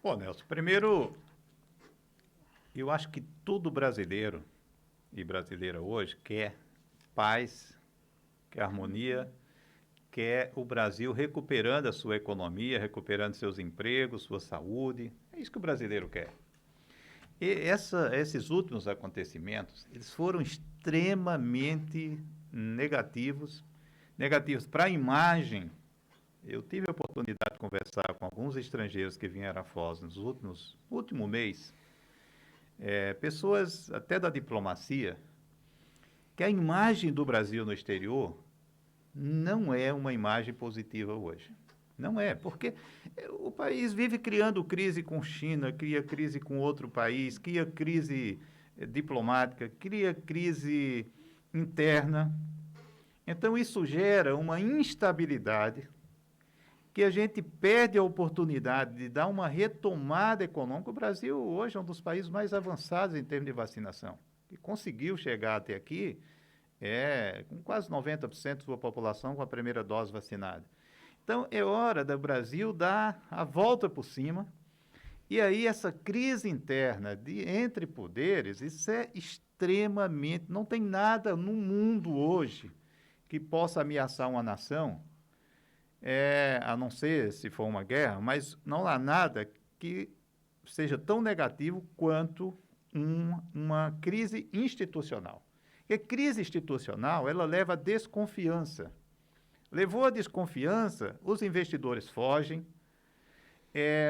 Pô, Nelson, primeiro, eu acho que todo brasileiro e brasileira hoje quer paz, quer harmonia, quer o Brasil recuperando a sua economia, recuperando seus empregos, sua saúde. É isso que o brasileiro quer. E esses últimos acontecimentos, eles foram extremamente negativos, negativos para a imagem. Eu tive a oportunidade de conversar com alguns estrangeiros que vieram a Foz nos último mês, pessoas até da diplomacia, que a imagem do Brasil no exterior não é uma imagem positiva hoje. Não é, porque o país vive criando crise com China, cria crise com outro país, cria crise diplomática, cria crise interna. Então isso gera uma instabilidade que a gente perde a oportunidade de dar uma retomada econômica. O Brasil hoje é um dos países mais avançados em termos de vacinação, que conseguiu chegar até aqui com quase 90% da sua população com a primeira dose vacinada. Então é hora do Brasil dar a volta por cima. E aí essa crise interna entre poderes, isso é extremamente, não tem nada no mundo hoje que possa ameaçar uma nação, a não ser se for uma guerra, mas não há nada que seja tão negativo quanto uma crise institucional. Porque crise institucional, ela leva a desconfiança. Levou a desconfiança, os investidores fogem,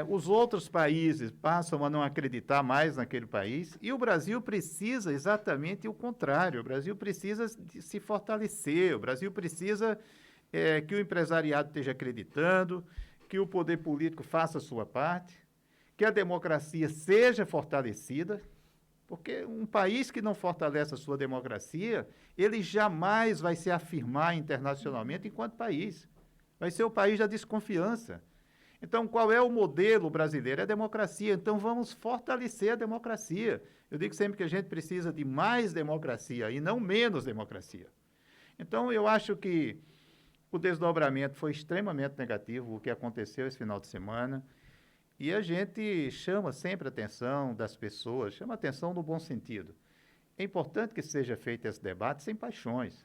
os outros países passam a não acreditar mais naquele país, e o Brasil precisa exatamente o contrário. O Brasil precisa de se fortalecer, o Brasil precisa que o empresariado esteja acreditando, que o poder político faça a sua parte, que a democracia seja fortalecida, porque um país que não fortalece a sua democracia, ele jamais vai se afirmar internacionalmente enquanto país. Vai ser o país da desconfiança. Então, qual é o modelo brasileiro? É a democracia. Então, vamos fortalecer a democracia. Eu digo sempre que a gente precisa de mais democracia e não menos democracia. Então, eu acho que o desdobramento foi extremamente negativo, o que aconteceu esse final de semana. E a gente chama sempre a atenção das pessoas, chama a atenção no bom sentido. É importante que seja feito esse debate sem paixões.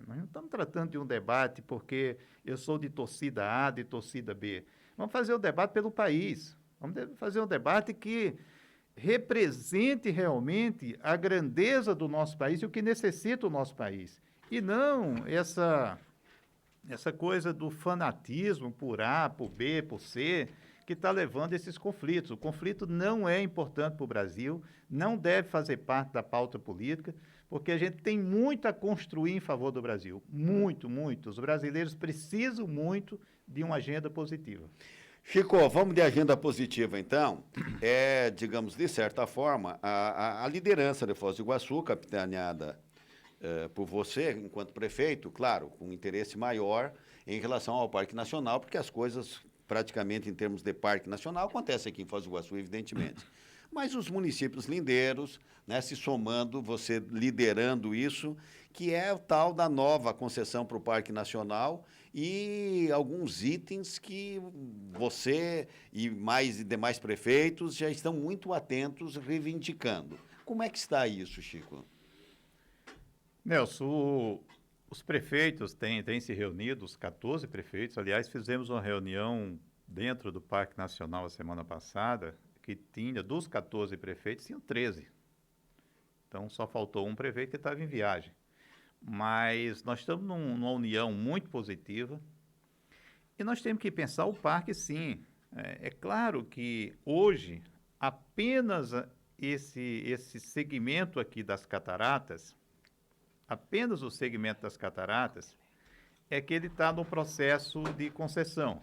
Nós não estamos tratando de um debate porque eu sou de torcida A, de torcida B. Vamos fazer o debate pelo país. Vamos fazer um debate que represente realmente a grandeza do nosso país e o que necessita o nosso país. E não essa coisa do fanatismo por A, por B, por C, que está levando esses conflitos. O conflito não é importante para o Brasil, não deve fazer parte da pauta política, porque a gente tem muito a construir em favor do Brasil. Muito, muito. Os brasileiros precisam muito de uma agenda positiva. Chico, vamos de agenda positiva então. Digamos, de certa forma, a liderança de Foz do Iguaçu, capitaneada por você, enquanto prefeito, claro, com um interesse maior em relação ao Parque Nacional, porque as coisas, praticamente em termos de Parque Nacional, acontecem aqui em Foz do Iguaçu, evidentemente. Mas os municípios lindeiros, né, se somando, você liderando isso, que é o tal da nova concessão para o Parque Nacional e alguns itens que você e mais demais prefeitos já estão muito atentos reivindicando. Como é que está isso, Chico? Nelson, os prefeitos têm se reunido, os 14 prefeitos. Aliás, fizemos uma reunião dentro do Parque Nacional a semana passada, que tinha, dos 14 prefeitos, tinham 13. Então, só faltou um prefeito que estava em viagem. Mas nós estamos numa união muito positiva e nós temos que pensar o parque, sim. É claro que hoje apenas esse segmento aqui das cataratas, apenas o segmento das cataratas, é que ele está no processo de concessão.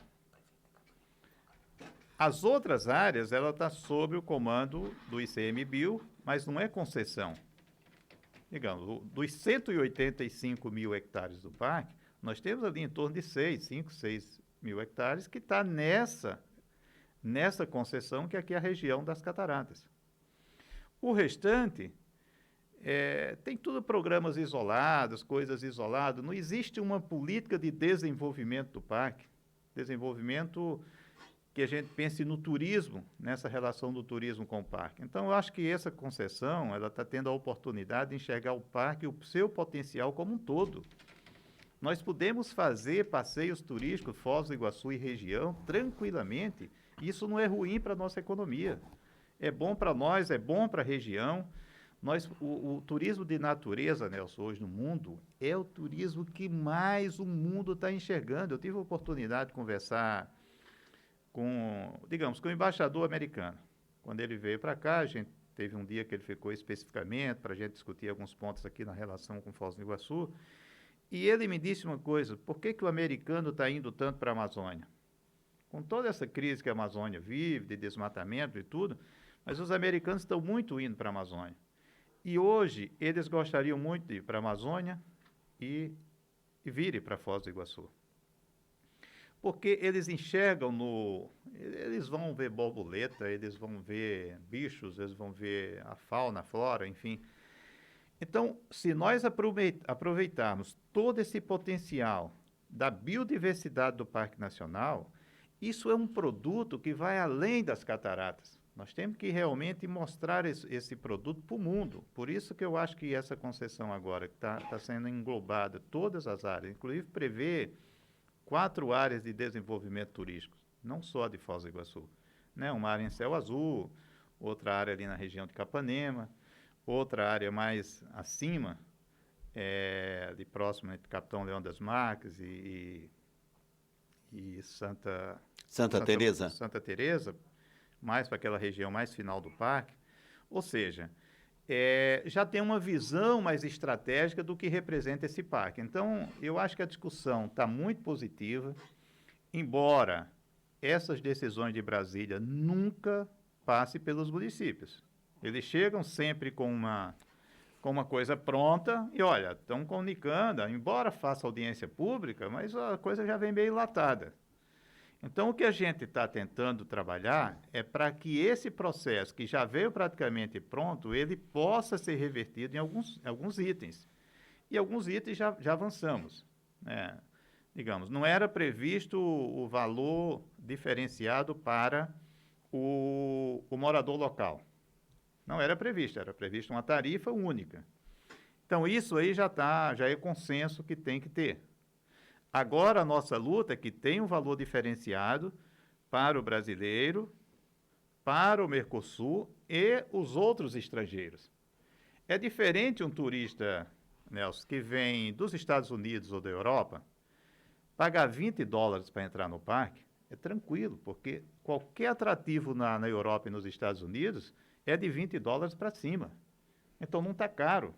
As outras áreas, ela está sob o comando do ICMBio, mas não é concessão. Digamos, dos 185 mil hectares do parque, nós temos ali em torno de 6 mil hectares que está nessa concessão, que aqui é a região das cataratas. O restante tem tudo programas isolados, coisas isoladas. Não existe uma política de desenvolvimento do parque. Desenvolvimento que a gente pense no turismo, nessa relação do turismo com o parque. Então, eu acho que essa concessão, ela está tendo a oportunidade de enxergar o parque, o seu potencial como um todo. Nós podemos fazer passeios turísticos, Foz do Iguaçu e região, tranquilamente. Isso não é ruim para a nossa economia. É bom para nós, é bom para a região. O turismo de natureza, Nelson, hoje no mundo, é o turismo que mais o mundo está enxergando. Eu tive a oportunidade de conversar com o embaixador americano. Quando ele veio para cá, a gente teve um dia que ele ficou especificamente para a gente discutir alguns pontos aqui na relação com Foz do Iguaçu. E ele me disse uma coisa: por que o americano está indo tanto para a Amazônia? Com toda essa crise que a Amazônia vive, de desmatamento e tudo, mas os americanos estão muito indo para a Amazônia. E hoje eles gostariam muito de ir para a Amazônia e virem para Foz do Iguaçu. Porque eles enxergam eles vão ver borboleta, eles vão ver bichos, eles vão ver a fauna, a flora, enfim. Então, se nós aproveitarmos todo esse potencial da biodiversidade do Parque Nacional, isso é um produto que vai além das cataratas. Nós temos que realmente mostrar esse produto para o mundo. Por isso que eu acho que essa concessão agora, que está sendo englobada todas as áreas, inclusive prevê 4 áreas de desenvolvimento turístico, não só de Foz do Iguaçu, né? Uma área em Céu Azul, outra área ali na região de Capanema, outra área mais acima, de próximo entre Capitão Leão das Marques e Santa Teresa. Santa Teresa, mais para aquela região mais final do parque. Ou seja, já tem uma visão mais estratégica do que representa esse parque. Então, eu acho que a discussão está muito positiva, embora essas decisões de Brasília nunca passem pelos municípios. Eles chegam sempre com uma coisa pronta e, olha, estão comunicando, embora faça audiência pública, mas a coisa já vem meio latada. Então, o que a gente está tentando trabalhar é para que esse processo, que já veio praticamente pronto, ele possa ser revertido em alguns itens. E alguns itens já avançamos, né? Digamos, não era previsto o valor diferenciado para o morador local. Não era previsto uma tarifa única. Então, isso aí já é consenso que tem que ter. Agora, a nossa luta é que tem um valor diferenciado para o brasileiro, para o Mercosul e os outros estrangeiros. É diferente um turista, Nelson, que vem dos Estados Unidos ou da Europa, pagar $20 para entrar no parque, é tranquilo, porque qualquer atrativo na Europa e nos Estados Unidos é de $20 para cima. Então, não está caro.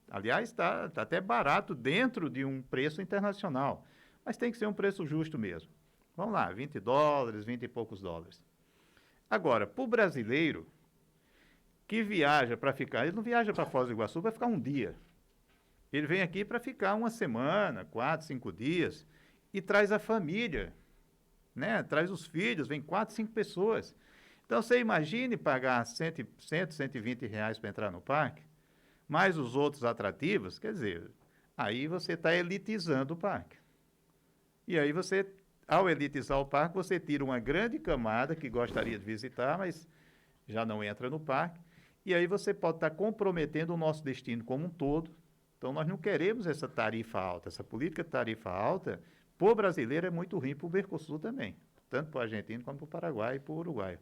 Aliás, está até barato dentro de um preço internacional. Mas tem que ser um preço justo mesmo. Vamos lá, $20, 20 e poucos dólares. Agora, para o brasileiro que viaja para ficar, ele não viaja para Foz do Iguaçu para ficar um dia. Ele vem aqui para ficar uma semana, 4, 5 dias, e traz a família, né? Traz os filhos, vem 4, 5 pessoas. Então, você imagine pagar 100, 120 reais para entrar no parque, mais os outros atrativos, quer dizer, aí você está elitizando o parque. E aí você, ao elitizar o parque, você tira uma grande camada que gostaria de visitar, mas já não entra no parque, e aí você pode estar comprometendo o nosso destino como um todo. Então, nós não queremos essa tarifa alta. Essa política de tarifa alta, para o brasileiro, é muito ruim, para o Mercosul também, tanto para o argentino como para o Paraguai e para o Uruguai.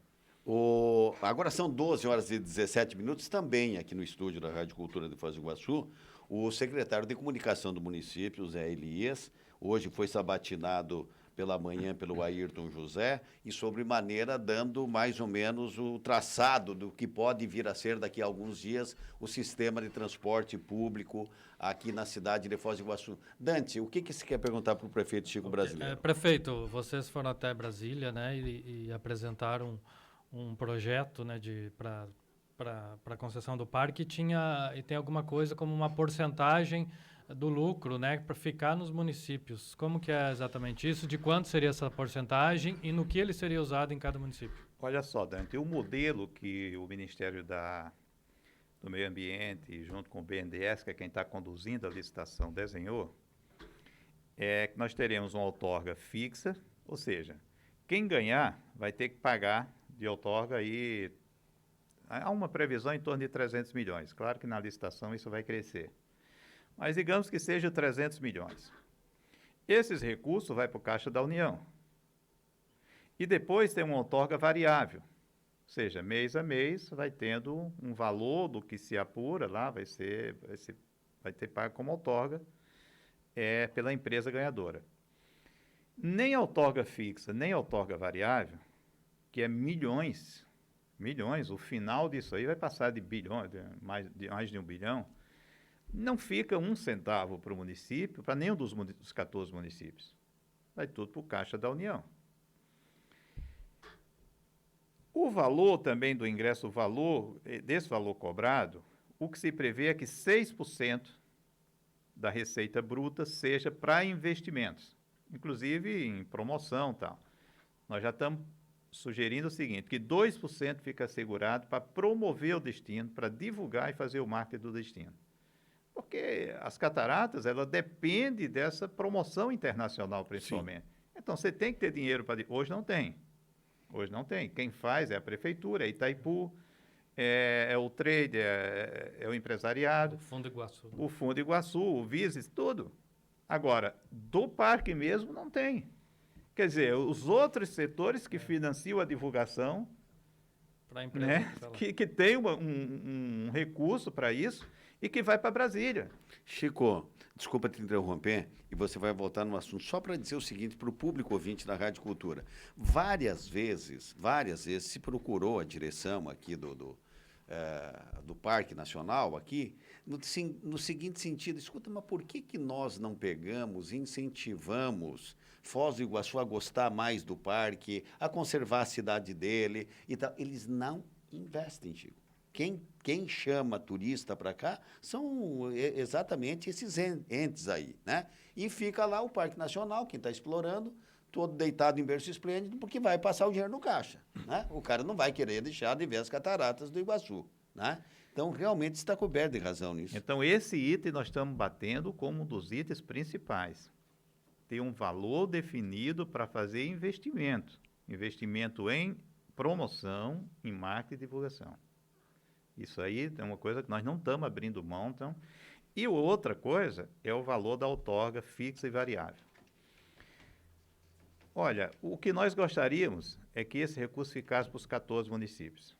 Agora são 12 horas e 17 minutos, também aqui no estúdio da Rádio Cultura de Foz do Iguaçu, o secretário de Comunicação do município, Zé Elias, hoje foi sabatinado pela manhã pelo Ayrton José, e sobre maneira dando mais ou menos o traçado do que pode vir a ser daqui a alguns dias o sistema de transporte público aqui na cidade de Foz do Iguaçu. Dante, o que você quer perguntar para o prefeito Chico Brasileiro? Prefeito, vocês foram até Brasília, né, e apresentaram um projeto, né, para a concessão do parque e tem alguma coisa como uma porcentagem do lucro, né, para ficar nos municípios. Como que é exatamente isso? De quanto seria essa porcentagem e no que ele seria usado em cada município? Olha só, Dante, o modelo que o Ministério do Meio Ambiente, junto com o BNDES, que é quem está conduzindo a licitação, desenhou, é que nós teremos uma outorga fixa, ou seja, quem ganhar vai ter que pagar de outorga aí. Há uma previsão em torno de 300 milhões. Claro que na licitação isso vai crescer. Mas digamos que seja 300 milhões. Esses recursos vão para o Caixa da União. E depois tem uma outorga variável. Ou seja, mês a mês vai tendo um valor do que se apura lá, vai ter pago como outorga pela empresa ganhadora. Nem outorga fixa, nem outorga variável, que é milhões, o final disso aí vai passar de bilhões, mais de 1 bilhão, não fica um centavo para o município, para nenhum dos 14 municípios. Vai tudo para o Caixa da União. O valor também do ingresso, desse valor cobrado, o que se prevê é que 6% da receita bruta seja para investimentos, inclusive em promoção e tal. Nós já estamos sugerindo o seguinte, que 2% fica assegurado para promover o destino, para divulgar e fazer o marketing do destino. Porque as cataratas, ela depende dessa promoção internacional, principalmente. Sim. Então, você tem que ter dinheiro para... Hoje não tem. Quem faz é a prefeitura, é Itaipu, é o trade, é o empresariado. O Fundo Iguaçu, o Vises, tudo. Agora, do parque mesmo não tem. Quer dizer, os outros setores que financiam a divulgação, né, que tem um recurso para isso e que vai para Brasília. Chico, desculpa te interromper, e você vai voltar no assunto, só para dizer o seguinte para o público ouvinte da Rádio Cultura. Várias vezes se procurou a direção aqui do Parque Nacional, aqui, no seguinte sentido, escuta, mas por que nós não pegamos e incentivamos Foz do Iguaçu a gostar mais do parque, a conservar a cidade dele e tal? Eles não investem, Chico. Quem chama turista para cá são exatamente esses entes aí, né? E fica lá o Parque Nacional, quem está explorando, todo deitado em berço esplêndido, porque vai passar o dinheiro no caixa, né? O cara não vai querer deixar de ver as cataratas do Iguaçu, né? Então, realmente está coberto de razão nisso. Então, esse item nós estamos batendo como um dos itens principais. Ter um valor definido para fazer investimento em promoção, em marketing e divulgação. Isso aí é uma coisa que nós não estamos abrindo mão. Então. E outra coisa é o valor da outorga fixa e variável. Olha, o que nós gostaríamos é que esse recurso ficasse para os 14 municípios.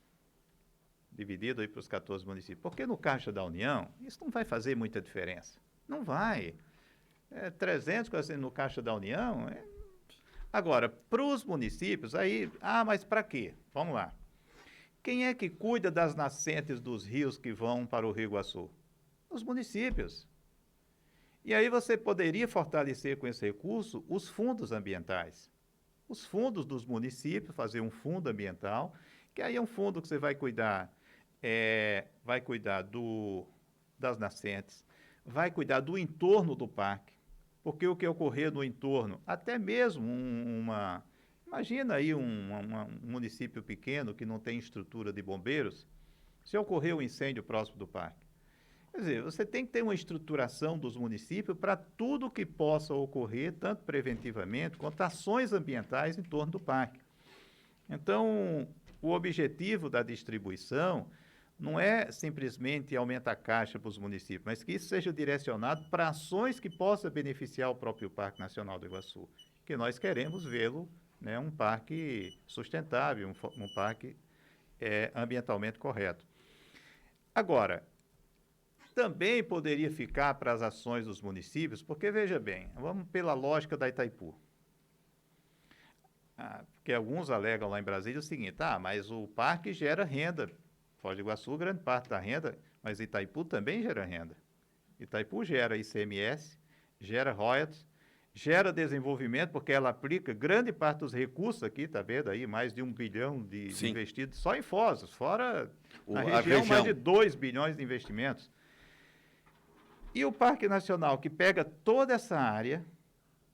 Dividido aí para os 14 municípios. Porque no Caixa da União, isso não vai fazer muita diferença. Não vai. 300 no Caixa da União. Agora, para os municípios, aí... mas para quê? Vamos lá. Quem é que cuida das nascentes dos rios que vão para o Rio Iguaçu? Os municípios. E aí você poderia fortalecer com esse recurso os fundos ambientais. Os fundos dos municípios, fazer um fundo ambiental, que aí é um fundo que você vai cuidar das nascentes, vai cuidar do entorno do parque, porque o que ocorrer no entorno, até mesmo imagina aí um município pequeno que não tem estrutura de bombeiros, se ocorrer um incêndio próximo do parque. Quer dizer, você tem que ter uma estruturação dos municípios para tudo que possa ocorrer, tanto preventivamente quanto ações ambientais em torno do parque. Então, o objetivo da distribuição não é simplesmente aumentar a caixa para os municípios, mas que isso seja direcionado para ações que possam beneficiar o próprio Parque Nacional do Iguaçu, que nós queremos vê-lo, né, um parque sustentável, um parque ambientalmente correto. Agora, também poderia ficar para as ações dos municípios, porque, veja bem, vamos pela lógica da Itaipu. Porque alguns alegam lá em Brasília o seguinte, mas o parque gera renda. Foz do Iguaçu, grande parte da renda, mas Itaipu também gera renda. Itaipu gera ICMS, gera royalties, gera desenvolvimento, porque ela aplica grande parte dos recursos aqui, está vendo aí, mais de 1 bilhão de investidos só em Foz, fora a região, mais de 2 bilhões de investimentos. E o Parque Nacional, que pega toda essa área,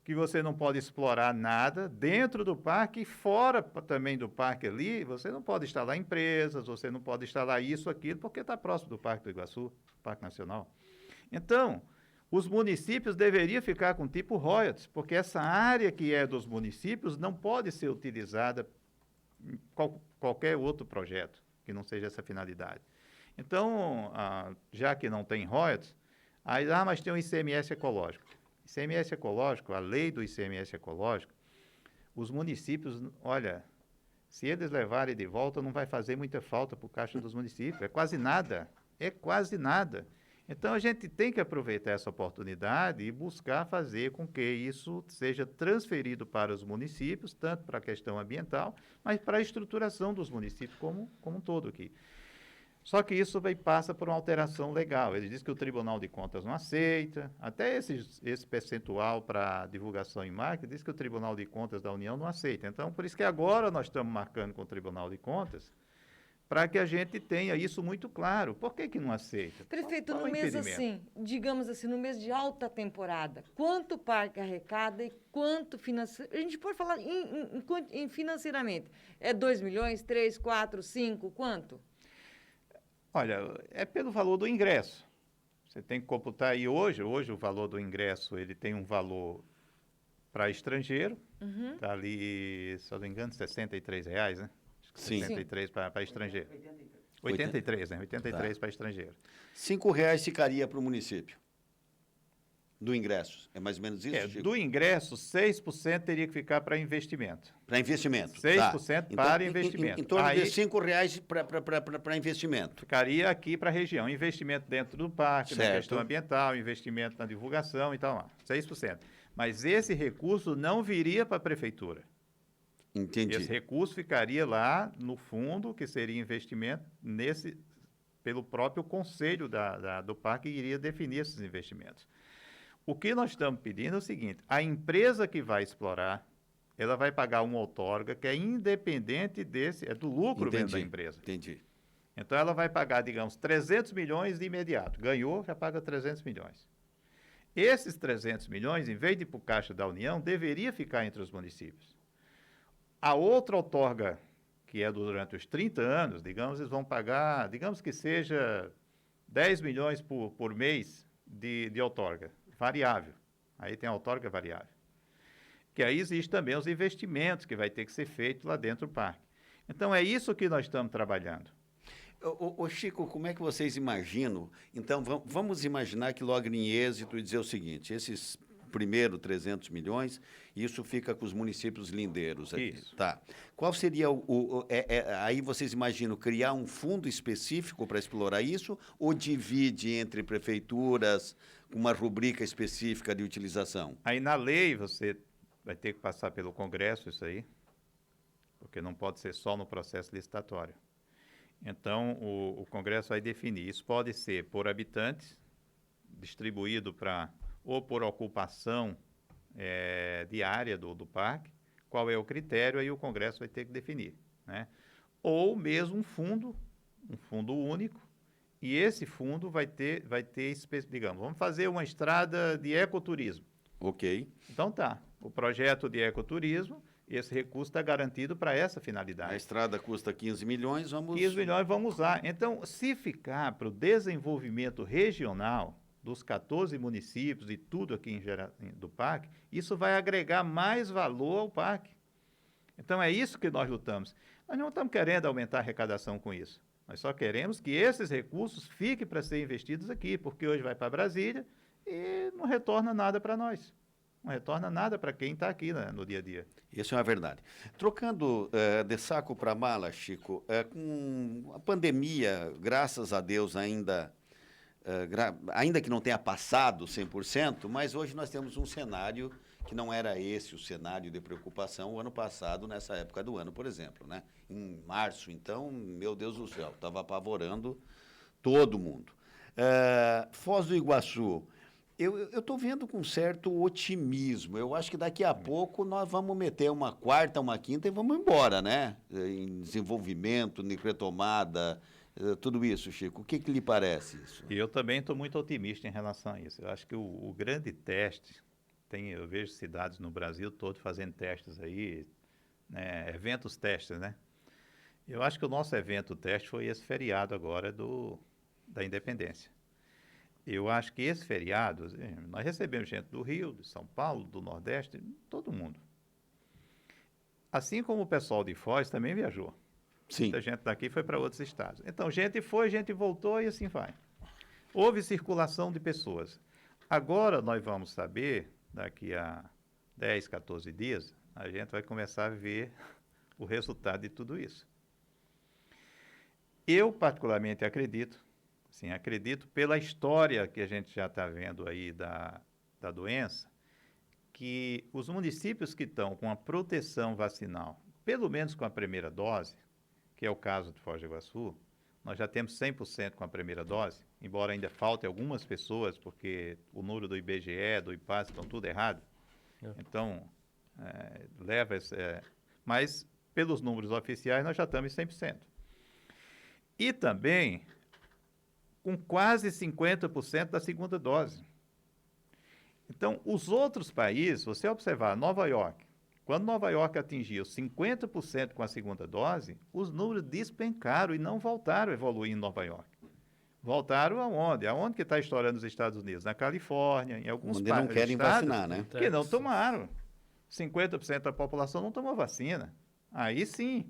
que você não pode explorar nada, dentro do parque e fora também do parque ali, você não pode instalar empresas, você não pode instalar isso, aquilo, porque está próximo do Parque do Iguaçu, Parque Nacional. Então, Os municípios deveriam ficar com tipo royalties, porque essa área que é dos municípios não pode ser utilizada em qualquer outro projeto que não seja essa finalidade. Então, já que não tem royalties, aí, mas tem o ICMS ecológico. ICMS ecológico, a lei do ICMS ecológico, os municípios, olha, se eles levarem de volta, não vai fazer muita falta para o caixa dos municípios. É quase nada. É quase nada. Então, a gente tem que aproveitar essa oportunidade e buscar fazer com que isso seja transferido para os municípios, tanto para a questão ambiental, mas para a estruturação dos municípios como um todo aqui. Só que isso passa por uma alteração legal. Ele diz que o Tribunal de Contas não aceita, até esse percentual para divulgação em marketing, diz que o Tribunal de Contas da União não aceita. Então, por isso que agora nós estamos marcando com o Tribunal de Contas, para que a gente tenha isso muito claro. Por que não aceita? Prefeito, Qual no é o mês impedimento? assim, digamos assim, no mês de alta temporada, quanto o parque arrecada e quanto financeiro? A gente pode falar em financeiramente. É 2 milhões, 3, 4, 5, quanto? Olha, é pelo valor do ingresso. Você tem que computar aí hoje o valor do ingresso, ele tem um valor para estrangeiro, está ali, se eu não me engano, R$ 63, né? Acho que Sim. 63 para estrangeiro. 83, né? 83 para estrangeiro. R$ 5 ficaria para o município do ingresso. É mais ou menos isso, Chico? Do ingresso, 6% teria que ficar para investimento. Para investimento. 6% para investimento. Em torno de Aí- R$ 5 para investimento. Ficaria aqui para a região. Investimento dentro do parque, na Certo. questão ambiental, investimento na divulgação e tal, lá. 6%. Mas esse recurso não viria para a prefeitura. Entendi. Esse recurso ficaria lá no fundo, que seria investimento pelo próprio conselho do parque, que iria definir esses investimentos. O que nós estamos pedindo é o seguinte: a empresa que vai explorar, ela vai pagar uma outorga que é independente é do lucro dentro da empresa. Entendi. Então, ela vai pagar, digamos, 300 milhões de imediato. Ganhou, já paga 300 milhões. Esses 300 milhões, em vez de ir para o Caixa da União, deveria ficar entre os municípios. A outra outorga, que é durante os 30 anos, digamos, eles vão pagar, digamos que seja 10 milhões por mês de outorga, variável. Aí tem a outorga variável. Que aí existe também os investimentos que vai ter que ser feito lá dentro do parque. Então, é isso que nós estamos trabalhando. Ô, Chico, como é que vocês imaginam? Então, vamos imaginar que logo em êxito e dizer o seguinte: esses primeiro 300 milhões, isso fica com os municípios lindeiros. Aqui. Isso. Tá. Qual seria aí vocês imaginam criar um fundo específico para explorar isso ou divide entre prefeituras com uma rubrica específica de utilização? Aí, na lei, você vai ter que passar pelo Congresso isso aí, porque não pode ser só no processo licitatório. Então, o Congresso vai definir. Isso pode ser por habitantes, distribuído ou por ocupação diária do parque. Qual é o critério? Aí o Congresso vai ter que definir, né? Ou mesmo um fundo único, e esse fundo vai ter digamos, vamos fazer uma estrada de ecoturismo. Ok. Então tá, o projeto de ecoturismo, esse recurso está garantido para essa finalidade. A estrada custa 15 milhões, vamos... 15 milhões vamos usar. Então, se ficar para o desenvolvimento regional dos 14 municípios e tudo aqui do parque, isso vai agregar mais valor ao parque. Então, é isso que nós lutamos. Nós não estamos querendo aumentar a arrecadação com isso. Nós só queremos que esses recursos fiquem para ser investidos aqui, porque hoje vai para Brasília e não retorna nada para nós. Não retorna nada para quem está aqui, né, no dia a dia. Isso é uma verdade. Trocando de saco para mala, Chico, com a pandemia, graças a Deus, ainda que não tenha passado 100%, mas hoje nós temos um cenário que não era esse o cenário de preocupação o ano passado, nessa época do ano, por exemplo, né? Em março, então, meu Deus do céu, estava apavorando todo mundo. Foz do Iguaçu, eu estou vendo com certo otimismo. Eu acho que daqui a pouco nós vamos meter uma quarta, uma quinta e vamos embora, né? Em desenvolvimento, em retomada, tudo isso, Chico. O que lhe parece isso? E eu também estou muito otimista em relação a isso. Eu acho que o grande teste, eu vejo cidades no Brasil todo fazendo testes aí, né, eventos testes, né? Eu acho que o nosso evento teste foi esse feriado agora da Independência. Eu acho que esse feriado, nós recebemos gente do Rio, de São Paulo, do Nordeste, todo mundo. Assim como o pessoal de Foz também viajou. Sim. Muita gente daqui foi para outros estados. Então, gente foi, gente voltou e assim vai. Houve circulação de pessoas. Agora nós vamos saber, daqui a 10, 14 dias, a gente vai começar a ver o resultado de tudo isso. Eu, particularmente, acredito, sim, acredito pela história que a gente já está vendo aí da doença, que os municípios que estão com a proteção vacinal, pelo menos com a primeira dose, que é o caso de Foz do Iguaçu, nós já temos 100% com a primeira dose, embora ainda falte algumas pessoas, porque o número do IBGE, do IPAS, estão tudo errado. Então, mas pelos números oficiais nós já estamos em 100%. E também com quase 50% da segunda dose. Então, os outros países, você observar, Nova York, quando Nova York atingiu 50% com a segunda dose, os números despencaram e não voltaram a evoluir em Nova York. Voltaram aonde? Aonde que está a história nos Estados Unidos? Na Califórnia, em alguns Onde não querem estados vacinar, né? que não tomaram. 50% da população não tomou vacina. Aí sim.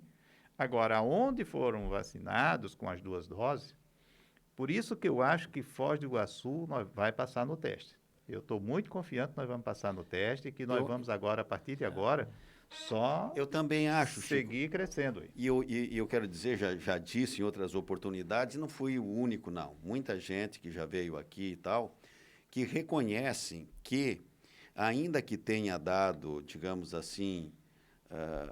Agora, onde foram vacinados com as 2 doses, por isso que eu acho que Foz do Iguaçu vai passar no teste. Eu estou muito confiante que nós vamos passar no teste e que nós vamos agora, a partir de agora, só eu também acho, seguir Chico. Crescendo aí. E eu quero dizer, já disse em outras oportunidades, não fui o único, não. Muita gente que já veio aqui e tal, que reconhecem que, ainda que tenha dado, digamos assim,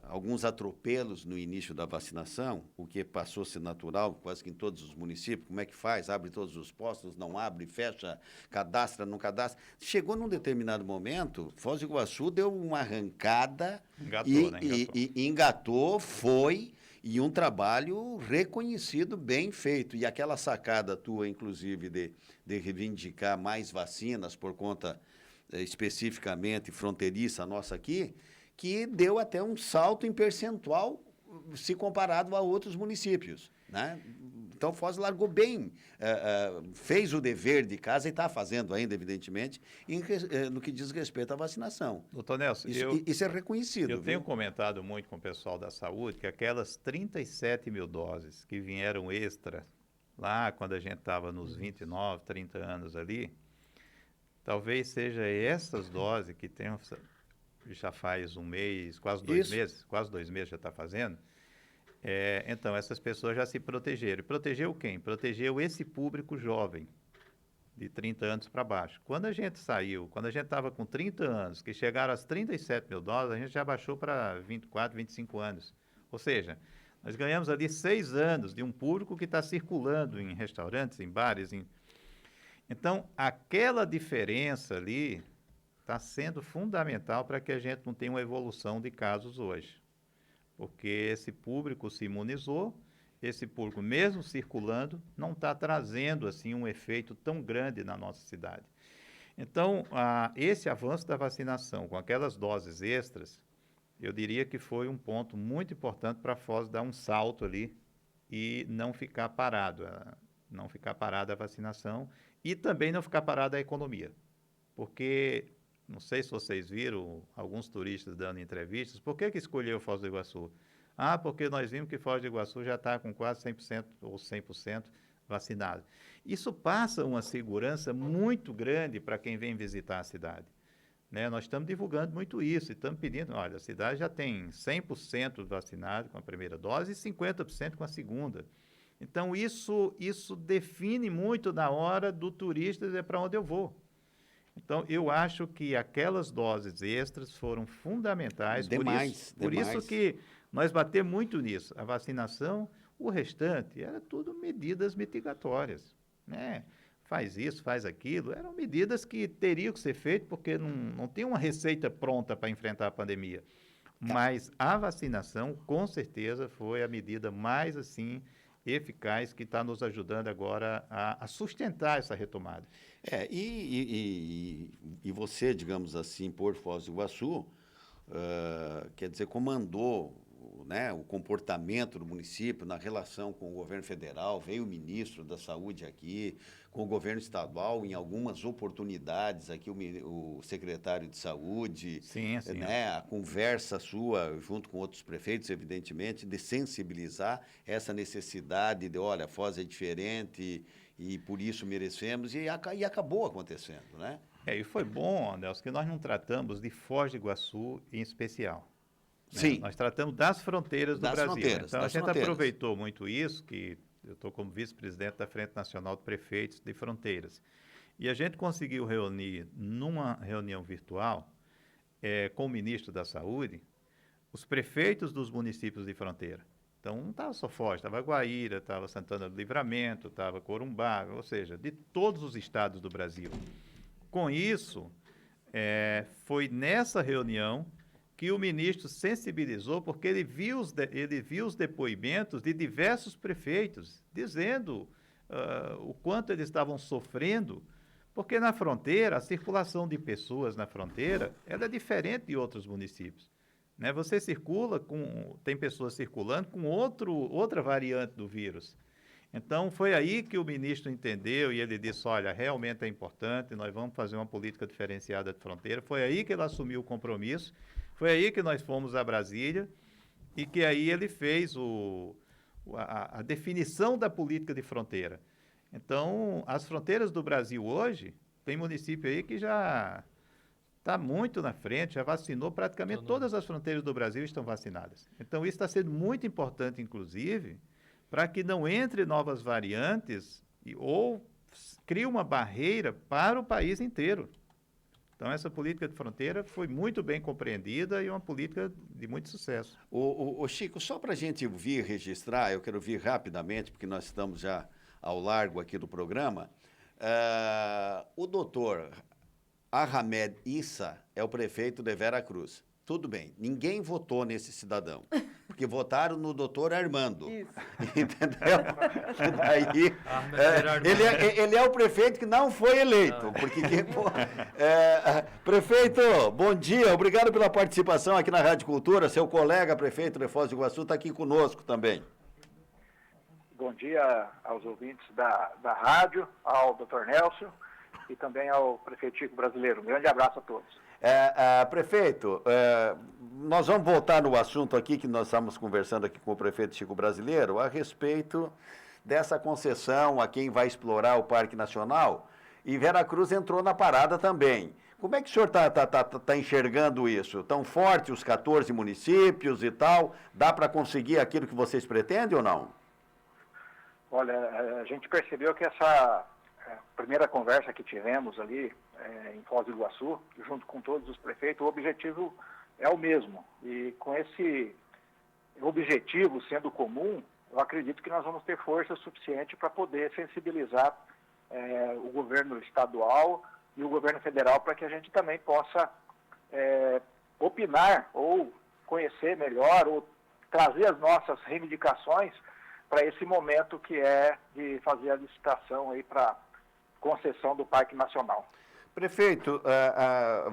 alguns atropelos no início da vacinação, o que passou a ser natural, quase que em todos os municípios, como é que faz? Abre todos os postos, não abre, fecha, cadastra, não cadastra. Chegou num determinado momento, Foz do Iguaçu deu uma arrancada e engatou, foi, e um trabalho reconhecido, bem feito. E aquela sacada tua, inclusive, de reivindicar mais vacinas por conta especificamente fronteiriça nossa aqui, que deu até um salto em percentual se comparado a outros municípios, né? Então, Foz largou bem, fez o dever de casa e está fazendo ainda, evidentemente, no que diz respeito à vacinação. Doutor Nelson, isso é reconhecido. Eu tenho comentado muito com o pessoal da saúde que aquelas 37 mil doses que vieram extra, lá quando a gente estava nos 29, 30 anos ali, talvez seja essas doses que tenham... já faz um mês, quase 2 meses já está fazendo. Então, essas pessoas já se protegeram. E protegeu quem? Protegeu esse público jovem, de 30 anos para baixo. Quando a gente saiu, quando a gente estava com 30 anos, que chegaram às 37 mil doses, a gente já baixou para 24, 25 anos. Ou seja, nós ganhamos ali 6 anos de um público que está circulando em restaurantes, em bares. Então, aquela diferença ali está sendo fundamental para que a gente não tenha uma evolução de casos hoje. Porque esse público se imunizou, esse público, mesmo circulando, não está trazendo assim um efeito tão grande na nossa cidade. Então, esse avanço da vacinação com aquelas doses extras, eu diria que foi um ponto muito importante para a Foz dar um salto ali e não ficar parado, não ficar parada a vacinação e também não ficar parada a economia. Porque... não sei se vocês viram alguns turistas dando entrevistas. Por que escolheu Foz do Iguaçu? Porque nós vimos que Foz do Iguaçu já está com quase 100% ou 100% vacinado. Isso passa uma segurança muito grande para quem vem visitar a cidade. Né? Nós estamos divulgando muito isso e estamos pedindo, olha, a cidade já tem 100% vacinado com a primeira dose e 50% com a segunda. Então, isso define muito na hora do turista dizer para onde eu vou. Então, eu acho que aquelas doses extras foram fundamentais. Por isso que nós batemos muito nisso. A vacinação, o restante, era tudo medidas mitigatórias. Né? Faz isso, faz aquilo. Eram medidas que teriam que ser feitas porque não tem uma receita pronta para enfrentar a pandemia. Mas a vacinação, com certeza, foi a medida mais, assim, eficaz que está nos ajudando agora a sustentar essa retomada. E você, digamos assim, por Foz do Iguaçu, quer dizer, comandou né, o comportamento do município na relação com o governo federal, veio o ministro da Saúde aqui, com o governo estadual, em algumas oportunidades, aqui o secretário de Saúde, Sim, sim. né, a conversa sua, junto com outros prefeitos, evidentemente, de sensibilizar essa necessidade de, olha, a Foz é diferente e por isso merecemos, e acabou acontecendo, né? E foi bom, Nelson, que nós não tratamos de Foz do Iguaçu em especial. Né? Sim. Nós tratamos das fronteiras do Brasil. Então, a gente aproveitou muito isso, que eu estou como vice-presidente da Frente Nacional de Prefeitos de Fronteiras. E a gente conseguiu reunir, numa reunião virtual, com o ministro da Saúde, os prefeitos dos municípios de fronteira. Então, não estava só Foz, estava Guaíra, estava Santana do Livramento, estava Corumbá, ou seja, de todos os estados do Brasil. Com isso, foi nessa reunião que o ministro sensibilizou, porque ele viu os depoimentos de diversos prefeitos, dizendo o quanto eles estavam sofrendo, porque na fronteira, a circulação de pessoas na fronteira, ela é diferente de outros municípios. Né? Você tem pessoas circulando com outra variante do vírus. Então, foi aí que o ministro entendeu e ele disse, olha, realmente é importante, nós vamos fazer uma política diferenciada de fronteira. Foi aí que ele assumiu o compromisso, foi aí que nós fomos a Brasília e que aí ele fez a definição da política de fronteira. Então, as fronteiras do Brasil hoje, tem município aí que já está muito na frente, já vacinou praticamente todas as fronteiras do Brasil estão vacinadas. Então, isso está sendo muito importante, inclusive, para que não entre novas variantes ou crie uma barreira para o país inteiro. Então, essa política de fronteira foi muito bem compreendida e uma política de muito sucesso. Ô Chico, só para a gente registrar, eu quero vir rapidamente, porque nós estamos já ao largo aqui do programa, o doutor Ahmed Issa é o prefeito de Vera Cruz. Tudo bem, ninguém votou nesse cidadão, porque votaram no doutor Armando. Isso. Entendeu? Daí, ele é o prefeito que não foi eleito. Porque prefeito, bom dia, obrigado pela participação aqui na Rádio Cultura. Seu colega, prefeito de Foz do Iguaçu, está aqui conosco também. Bom dia aos ouvintes da rádio, ao doutor Nelson e também ao prefeito Chico Brasileiro. Um grande abraço a todos. Prefeito, nós vamos voltar no assunto aqui que nós estamos conversando aqui com o prefeito Chico Brasileiro a respeito dessa concessão a quem vai explorar o Parque Nacional, e Veracruz entrou na parada também. Como é que o senhor tá enxergando isso? Tão forte os 14 municípios e tal, dá para conseguir aquilo que vocês pretendem ou não? Olha, a gente percebeu que essa primeira conversa que tivemos ali em Foz do Iguaçu, junto com todos os prefeitos, o objetivo é o mesmo. E com esse objetivo sendo comum, eu acredito que nós vamos ter força suficiente para poder sensibilizar o governo estadual e o governo federal para que a gente também possa opinar ou conhecer melhor ou trazer as nossas reivindicações para esse momento que é de fazer a licitação aí para concessão do Parque Nacional. Prefeito,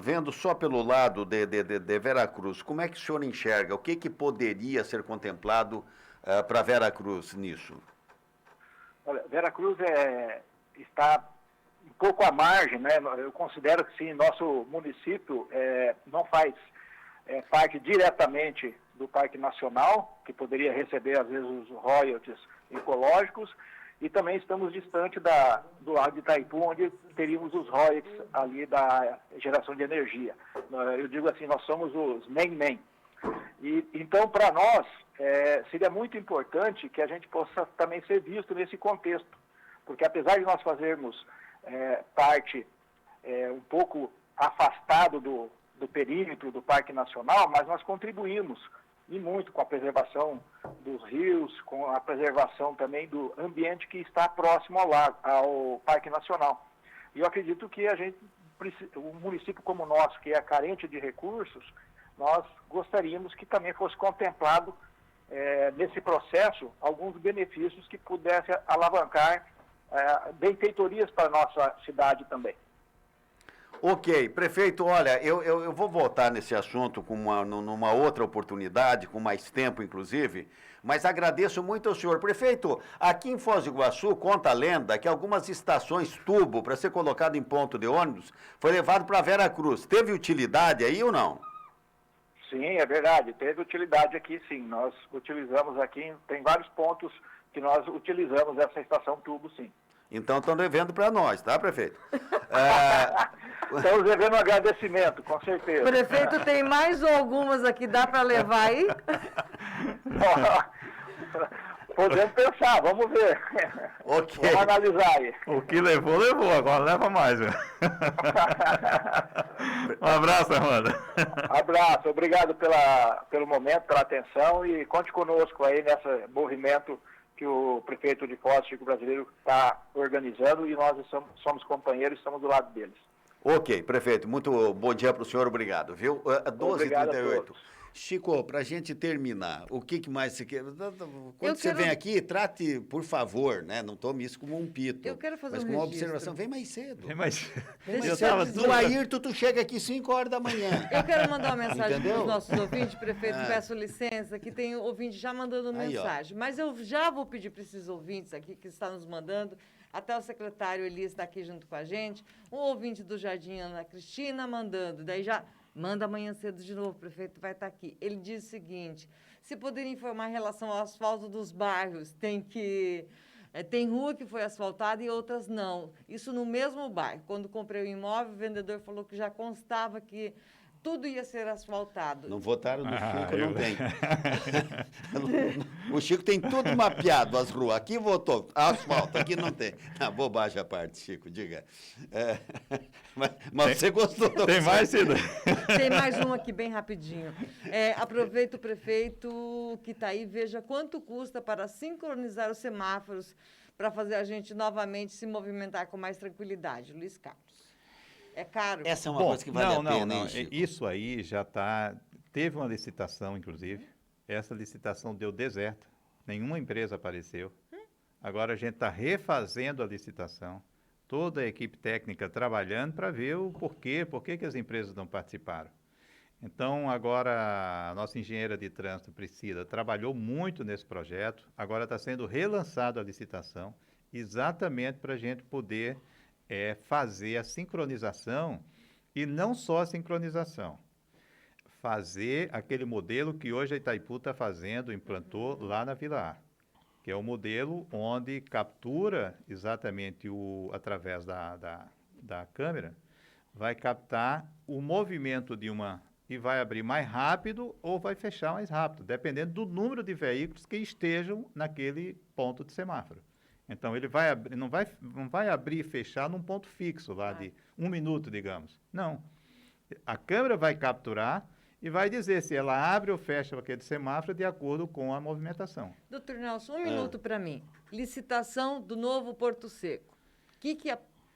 vendo só pelo lado de Veracruz, como é que o senhor enxerga? O que poderia ser contemplado para Veracruz nisso? Olha, Veracruz está um pouco à margem, né? Eu considero que sim, nosso município não faz parte diretamente do Parque Nacional, que poderia receber às vezes os royalties ecológicos, e também estamos distante do lago de Itaipu, onde teríamos os royalties ali da geração de energia. Eu digo assim, nós somos os main. E então, para nós, seria muito importante que a gente possa também ser visto nesse contexto, porque apesar de nós fazermos parte um pouco afastado do perímetro do Parque Nacional, mas nós contribuímos e muito com a preservação dos rios, com a preservação também do ambiente que está próximo ao Parque Nacional. E eu acredito que um município como o nosso, que é carente de recursos, nós gostaríamos que também fosse contemplado nesse processo alguns benefícios que pudessem alavancar benfeitorias para a nossa cidade também. Ok, prefeito, olha, eu vou voltar nesse assunto numa outra oportunidade, com mais tempo, inclusive, mas agradeço muito ao senhor. Prefeito, aqui em Foz do Iguaçu, conta a lenda que algumas estações tubo, para ser colocado em ponto de ônibus, foi levado para Vera Cruz. Teve utilidade aí ou não? Sim, é verdade. Teve utilidade aqui, sim. Nós utilizamos aqui, tem vários pontos que nós utilizamos essa estação tubo, sim. Então estão devendo para nós, tá, prefeito? Estamos devendo um agradecimento, com certeza. Prefeito, tem mais algumas aqui, dá para levar aí? Podemos pensar, vamos ver. Ok. Vamos analisar aí. O que levou, agora leva mais. Viu? Um abraço, Armando. Abraço, obrigado pelo momento, pela atenção e conte conosco aí nesse movimento que o prefeito de Foz, Chico Brasileiro, está organizando e nós somos companheiros, estamos do lado deles. Ok, prefeito, muito bom dia para o senhor, obrigado, viu? Obrigado a 12h38. todos. Chico, para a gente terminar, o que mais você quer? Quando Eu você quero- vem aqui, trate, por favor, né? Não tome isso como um pito. Eu quero fazer mas um como uma registro. observação. Vem mais cedo. Mas Deixa eu eu tava dizer- Do Ayrton, tu chega aqui 5 horas da manhã. Eu quero mandar uma mensagem Entendeu? para os nossos ouvintes, prefeito, Ah. peço licença, que tem ouvinte já mandando Aí, ó. mensagem. Mas eu já vou pedir para esses ouvintes aqui que estão nos mandando, até o secretário Elias está aqui junto com a gente, um ouvinte do Jardim Ana Cristina mandando, daí já manda amanhã cedo de novo, o prefeito vai estar aqui. Ele diz o seguinte, se poderia informar em relação ao asfalto dos bairros, tem rua que foi asfaltada e outras não. Isso no mesmo bairro. Quando comprei o imóvel, o vendedor falou que já constava que tudo ia ser asfaltado. Não votaram no Chico, eu- não tem. O Chico tem tudo mapeado, as ruas. Aqui votou asfalto, aqui não tem. Não, bobagem à parte, Chico, diga. Mas você gostou da tem mais, Cida? Tem mais um aqui bem rapidinho. Aproveita o prefeito que está aí, veja quanto custa para sincronizar os semáforos para fazer a gente novamente se movimentar com mais tranquilidade. Luiz Carlos. É caro? Essa é uma coisa que vale a pena, hein, não. Chico? Isso aí já está. Teve uma licitação, inclusive. Essa licitação deu deserto. Nenhuma empresa apareceu. Agora a gente está refazendo a licitação. Toda a equipe técnica trabalhando para ver o porquê que as empresas não participaram. Então, agora a nossa engenheira de trânsito, Priscila, trabalhou muito nesse projeto. Agora está sendo relançada a licitação, exatamente para a gente poder fazer a sincronização, e não só a sincronização, fazer aquele modelo que hoje a Itaipu está fazendo, implantou lá na Vila A, que é o modelo onde captura exatamente através da câmera, vai captar o movimento de uma e vai abrir mais rápido ou vai fechar mais rápido, dependendo do número de veículos que estejam naquele ponto de semáforo. Então, ele vai abrir, não vai abrir e fechar num ponto fixo, lá de 1 minuto, digamos. Não. A câmera vai capturar e vai dizer se ela abre ou fecha aquele semáforo de acordo com a movimentação. Doutor Nelson, um minuto para mim. Licitação do novo Porto Seco. O que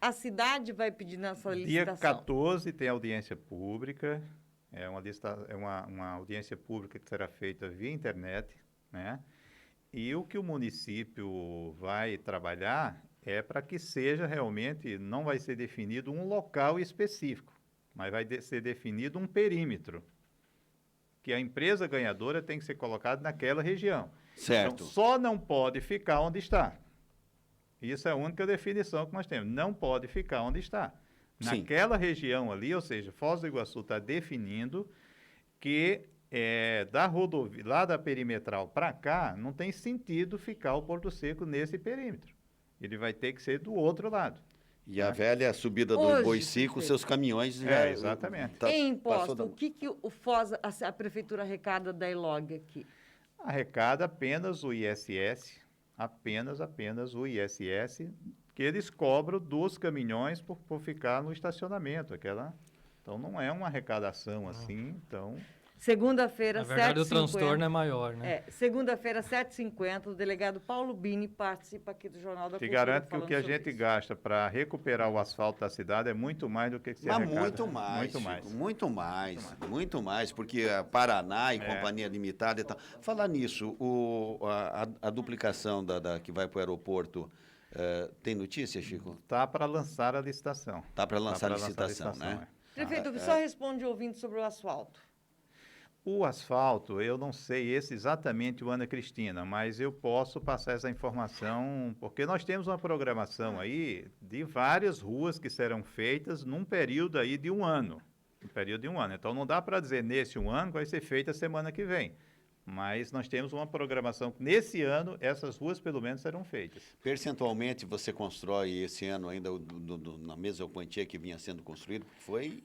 a cidade vai pedir nessa licitação? Dia 14 tem audiência pública, é uma audiência pública que será feita via internet, né? E o que o município vai trabalhar é para que seja realmente, não vai ser definido um local específico, mas vai ser definido um perímetro, que a empresa ganhadora tem que ser colocada naquela região. Certo. Então, só não pode ficar onde está. Isso é a única definição que nós temos. Não pode ficar onde está. Sim. Naquela região ali, ou seja, Foz do Iguaçu está definindo que da rodovia, lá da perimetral para cá, não tem sentido ficar o Porto Seco nesse perímetro. Ele vai ter que ser do outro lado. E a velha subida do Hoje, Boicico, prefeito. seus caminhões já... Exatamente. Em passou imposto, o que o Foz, a prefeitura arrecada da ELOG aqui? Arrecada apenas o ISS, apenas o ISS, que eles cobram dos caminhões por ficar no estacionamento. Então, não é uma arrecadação assim, então... Segunda-feira, Na verdade, o 7h50. transtorno é maior, né? Segunda-feira, 7h50, o delegado Paulo Bini participa aqui do Jornal da Te Cultura. garanto que o falando que a sobre gente isso. gasta para recuperar o asfalto da cidade é muito mais do que se Mas arrecada. muito mais, Muito Chico, mais. muito mais, porque a Paraná e Companhia Limitada e tal. Falar nisso, a duplicação que vai para o aeroporto Tem notícia, Chico? Está para lançar a licitação. Está para lançar a licitação, né? Prefeito, só responde o ouvinte sobre o asfalto. O asfalto, eu não sei exatamente o Ana Cristina, mas eu posso passar essa informação, porque nós temos uma programação aí de várias ruas que serão feitas num período aí de um ano. Então não dá para dizer nesse um ano que vai ser feita a semana que vem. Mas nós temos uma programação que nesse ano essas ruas pelo menos serão feitas. Percentualmente você constrói esse ano ainda na mesma quantia que vinha sendo construído? Foi...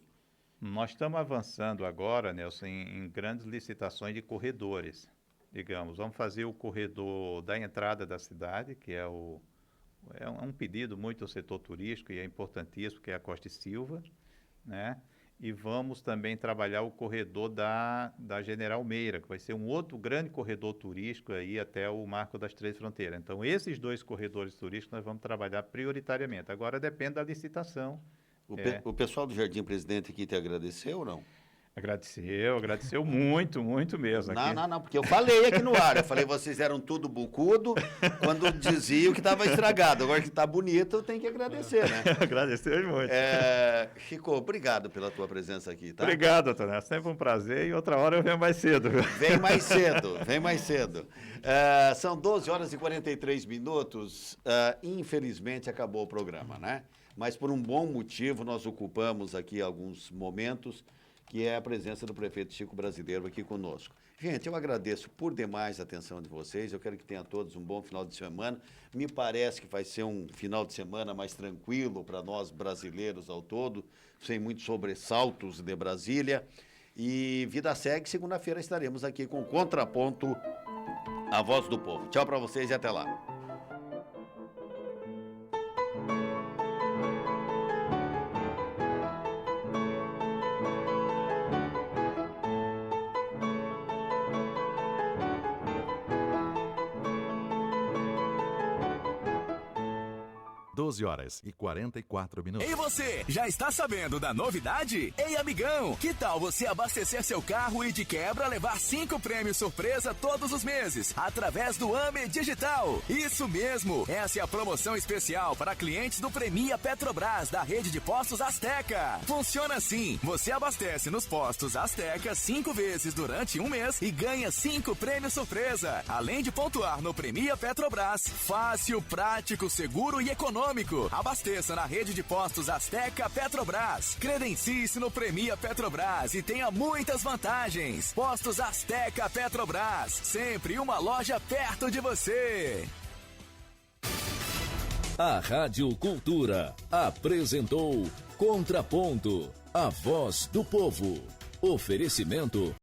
Nós estamos avançando agora, Nelson, em grandes licitações de corredores. Digamos, vamos fazer o corredor da entrada da cidade, que é um pedido muito ao setor turístico e é importantíssimo, que é a Costa e Silva, né? E vamos também trabalhar o corredor da General Meira, que vai ser um outro grande corredor turístico aí até o Marco das Três Fronteiras. Então, esses 2 corredores turísticos nós vamos trabalhar prioritariamente. Agora depende da licitação. O pessoal do Jardim Presidente aqui te agradeceu ou não? Agradeceu muito, muito mesmo. Não, porque eu falei aqui no ar, eu falei, vocês eram tudo bucudo quando diziam que estava estragado, agora que está bonito, tem que agradecer, né? Agradeceu muito. Chico, obrigado pela tua presença aqui, tá? Obrigado, Antônio, é sempre um prazer e outra hora eu venho mais cedo. Vem mais cedo. São 12 horas e 43 minutos, infelizmente acabou o programa, né? Mas por um bom motivo nós ocupamos aqui alguns momentos, que é a presença do prefeito Chico Brasileiro aqui conosco. Gente, eu agradeço por demais a atenção de vocês, eu quero que tenham todos um bom final de semana. Me parece que vai ser um final de semana mais tranquilo para nós brasileiros ao todo, sem muitos sobressaltos de Brasília. E vida segue, segunda-feira estaremos aqui com Contraponto, a voz do povo. Tchau para vocês e até lá. Horas e 44 minutos. E você, já está sabendo da novidade? Ei, amigão, que tal você abastecer seu carro e de quebra levar 5 prêmios surpresa todos os meses, através do AME Digital? Isso mesmo, essa é a promoção especial para clientes do Premia Petrobras, da rede de postos Azteca. Funciona assim, você abastece nos postos Azteca 5 vezes durante um mês e ganha 5 prêmios surpresa, além de pontuar no Premia Petrobras. Fácil, prático, seguro e econômico. Abasteça na rede de postos Azteca Petrobras. Credencie-se no Premia Petrobras e tenha muitas vantagens. Postos Azteca Petrobras. Sempre uma loja perto de você. A Rádio Cultura apresentou Contraponto, a voz do povo. Oferecimento